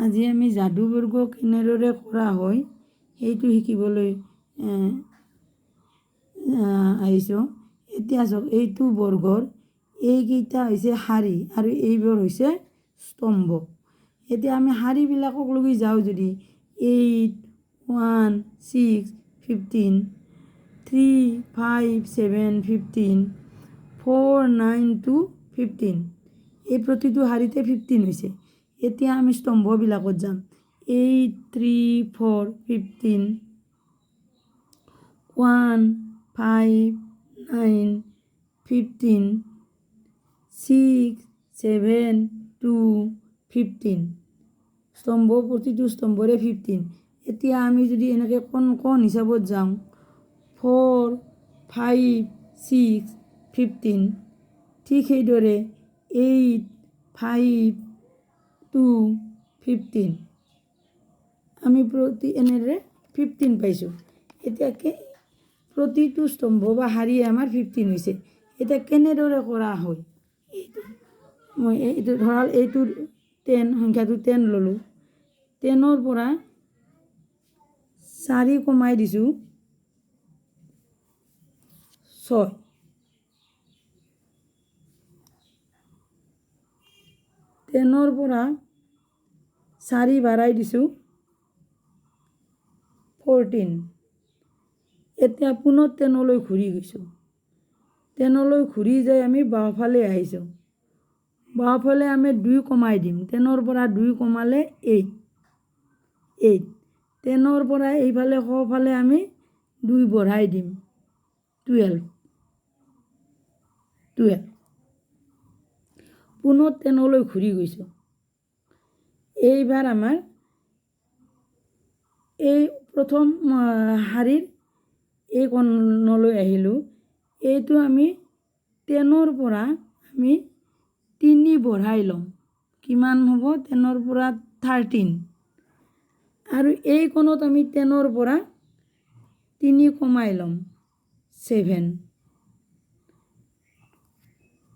আজি আমি যাদুবৰ্গ কেনেদৰে কৰা হয় সেইটো শিকিবলৈ আহিছোঁ। এতিয়া চাওক, এইটো বৰ্গৰ এইকেইটা হৈছে শাৰী আৰু এইবোৰ হৈছে স্তম্ভ। এতিয়া আমি শাৰীবিলাকক লৈ যাওঁ যদি 8, 1, 6, 15, 3, 5, 7, 15, 4, 9 to 15, এই প্ৰতিটো শাৰীতে 15 হৈছে। এতিয়া আমি স্তম্ভবিলাকত যাম। 8, 3, 4, 15, 1, 5, 9, 15, 6, 7, 2, 15, স্তম্ভ প্ৰতিটো স্তম্ভৰে 15। এতিয়া আমি যদি এনেকৈ কণ হিচাপত যাওঁ 4, 5, 6, 15, ঠিক সেইদৰে 8, 5, 2, 15, আমি এনেদৰে 15 পাইছোঁ। এতিয়া প্ৰতিটো স্তম্ভ বা শাৰী আমাৰ 15 হৈছে। এতিয়া কেনেদৰে কৰা হয় এইটো, মই এইটো ধৰাল এইটো 10, সংখ্যাটো 10 ল'লোঁ। 10ৰ পৰা 4 কমাই দিছোঁ 6, 10ৰ পৰা 4 বাঢ়াই দিছোঁ 14। এতিয়া পুনৰ 10লৈ ঘূৰি গৈছোঁ। 10লৈ ঘূৰি যাই আমি বাওঁফালে আহিছোঁ। বাওঁফালে আমি 2 কমাই দিম। 10ৰ পৰা 2 কমালে 8। 10ৰ পৰা এইফালে সোঁফালে আমি 2 বঢ়াই দিম 12। পুনৰ 10লৈ ঘূৰি গৈছোঁ। এইবাৰ আমাৰ এই প্ৰথম শাৰীৰ এই কণলৈ আহিলোঁ। এইটো আমি 10ৰ পৰা আমি 3 বঢ়াই ল'ম। কিমান হ'ব? 10ৰ পৰা 13। আৰু এই কোণত আমি 10ৰ পৰা 3 কমাই ল'ম 7।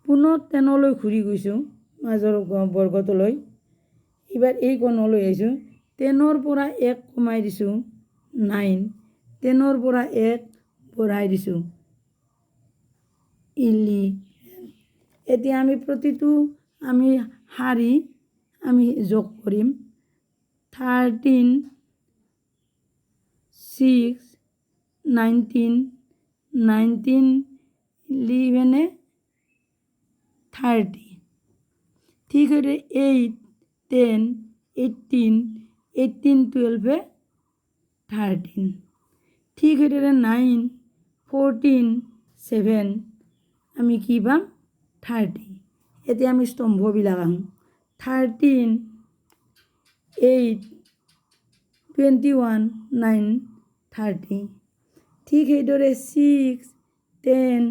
পুনৰ 10লৈ ঘূৰি গৈছোঁ মাজৰ বৰ্গটোলৈ। এইবাৰ এই কোণলৈ আহিছোঁ। 10ৰ পৰা 1 কমাই দিছোঁ 9। 10ৰ পৰা 1 বঢ়াই দিছোঁ 11। এতিয়া আমি প্ৰতিটো আমি শাৰী আমি যোগ কৰিম। 13, 6, 19, 11, 30। ঠিক সেইদৰে 8, 10, 18, 12, 13। ঠিক সেইদৰে 9, 14, 7 আমি কি পাম? 30। এতিয়া আমি স্তম্ভবিলাক আহোঁ। 13, 8, 21, 9, 30। ঠিক সেইদৰে 6, 10,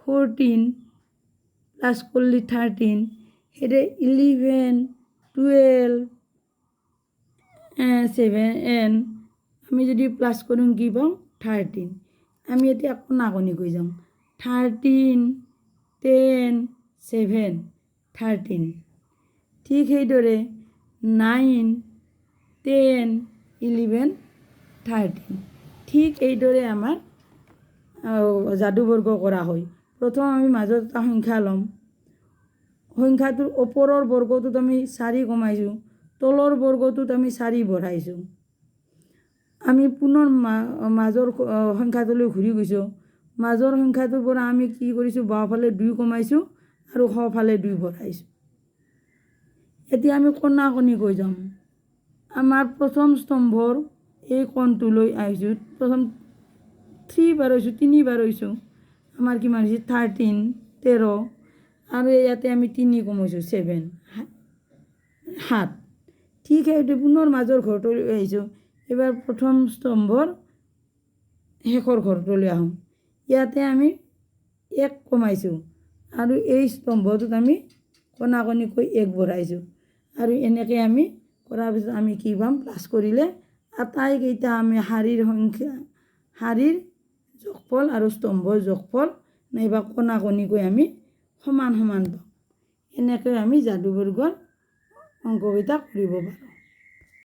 14 প্লাছ কৰিলে 13। সেইদৰে 11, 12, 7 আমি যদি প্লাছ কৰোঁ কি পাওঁ? 13। আমি এতিয়া কোণাকণি কৈ যাওঁ। 13, 10, 7, 13। ঠিক সেইদৰে 9, 10, 11, 13। ঠিক এইদৰে আমাৰ যাদুবৰ্গ কৰা হয়। প্ৰথম আমি মাজত এটা সংখ্যা ল'ম। সংখ্যাটোৰ ওপৰৰ বৰ্গটোত আমি 4 কমাইছোঁ, তলৰ বৰ্গটোত আমি 4 বঢ়াইছোঁ। আমি পুনৰ মাজৰ সংখ্যাটোলৈ ঘূৰি গৈছোঁ। মাজৰ সংখ্যাটোৰ পৰা আমি কি কৰিছোঁ? বাওঁফালে 2 কমাইছোঁ আৰু সোঁফালে 2 বঢ়াইছোঁ। এতিয়া আমি কোণাকণি কৈ যাম। আমাৰ প্ৰথম স্তম্ভৰ এই কোণটোলৈ আহিছোঁ। প্ৰথম 3 বাঢ়াইছোঁ, 3 বাঢ়াইছোঁ। আমাৰ কিমান হৈছে? 13, 13। আৰু ইয়াতে আমি 3 কমাইছোঁ 7। ঠিক সেইদৰে পুনৰ মাজৰ ঘৰটোলৈ আহিছোঁ। এইবাৰ প্ৰথম স্তম্ভৰ শেষৰ ঘৰটোলৈ আহোঁ। ইয়াতে আমি 1 কমাইছোঁ আৰু এই স্তম্ভটোত আমি কোণাকণিকৈ 1 বঢ়াইছোঁ। আৰু এনেকৈ আমি কৰাৰ পিছত আমি কি পাম? প্লাছ কৰিলে আটাইকেইটা আমি শাৰীৰ যোগফল আৰু স্তম্ভৰ যোগফল নাইবা কোণাকণিকৈ আমি সমান সমান পাওঁ। এনেকৈ আমি যাদুবৰ্গৰ অংককেইটা কৰিব পাৰোঁ।